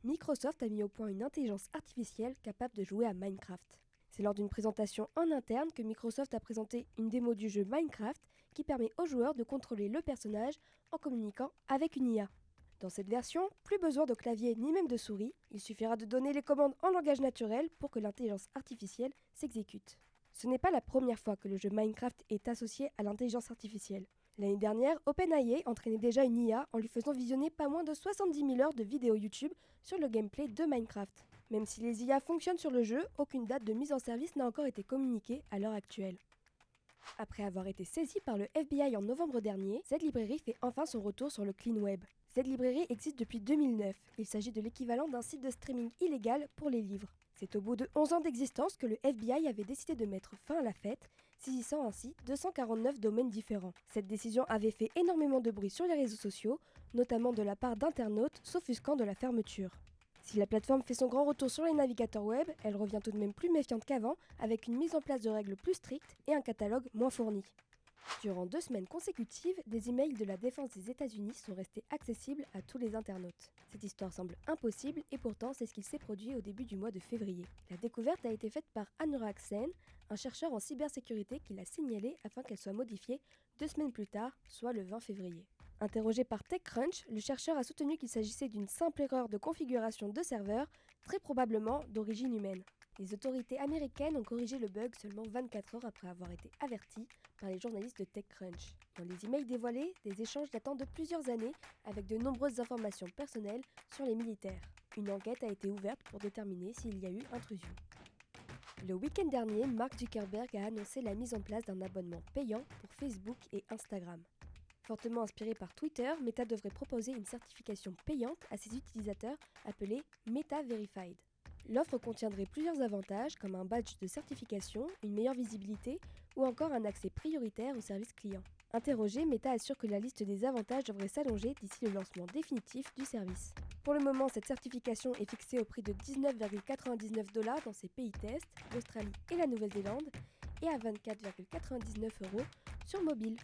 Microsoft a mis au point une intelligence artificielle capable de jouer à Minecraft. C'est lors d'une présentation en interne que Microsoft a présenté une démo du jeu Minecraft qui permet aux joueurs de contrôler le personnage en communiquant avec une IA. Dans cette version, plus besoin de clavier ni même de souris, il suffira de donner les commandes en langage naturel pour que l'intelligence artificielle s'exécute. Ce n'est pas la première fois que le jeu Minecraft est associé à l'intelligence artificielle. L'année dernière, OpenAI entraînait déjà une IA en lui faisant visionner pas moins de 70 000 heures de vidéos YouTube sur le gameplay de Minecraft. Même si les IA fonctionnent sur le jeu, aucune date de mise en service n'a encore été communiquée à l'heure actuelle. Après avoir été saisi par le FBI en novembre dernier, ZLibrary fait enfin son retour sur le clean web. ZLibrary existe depuis 2009. Il s'agit de l'équivalent d'un site de streaming illégal pour les livres. C'est au bout de 11 ans d'existence que le FBI avait décidé de mettre fin à la fête, saisissant ainsi 249 domaines différents. Cette décision avait fait énormément de bruit sur les réseaux sociaux, notamment de la part d'internautes s'offusquant de la fermeture. Si la plateforme fait son grand retour sur les navigateurs web, elle revient tout de même plus méfiante qu'avant, avec une mise en place de règles plus strictes et un catalogue moins fourni. Durant 2 semaines consécutives, des emails de la défense des États-Unis sont restés accessibles à tous les internautes. Cette histoire semble impossible et pourtant c'est ce qui s'est produit au début du mois de février. La découverte a été faite par Anurag Sen, un chercheur en cybersécurité qui l'a signalée afin qu'elle soit modifiée 2 semaines plus tard, soit le 20 février. Interrogé par TechCrunch, le chercheur a soutenu qu'il s'agissait d'une simple erreur de configuration de serveur, très probablement d'origine humaine. Les autorités américaines ont corrigé le bug seulement 24 heures après avoir été avertis par les journalistes de TechCrunch. Dans les emails dévoilés, des échanges datant de plusieurs années avec de nombreuses informations personnelles sur les militaires. Une enquête a été ouverte pour déterminer s'il y a eu intrusion. Le week-end dernier, Mark Zuckerberg a annoncé la mise en place d'un abonnement payant pour Facebook et Instagram. Fortement inspiré par Twitter, Meta devrait proposer une certification payante à ses utilisateurs appelée Meta Verified. L'offre contiendrait plusieurs avantages comme un badge de certification, une meilleure visibilité ou encore un accès prioritaire aux services clients. Interrogé, Meta assure que la liste des avantages devrait s'allonger d'ici le lancement définitif du service. Pour le moment, cette certification est fixée au prix de 19,99 $ dans ses pays tests, l'Australie et la Nouvelle-Zélande, et à 24,99 € sur mobile.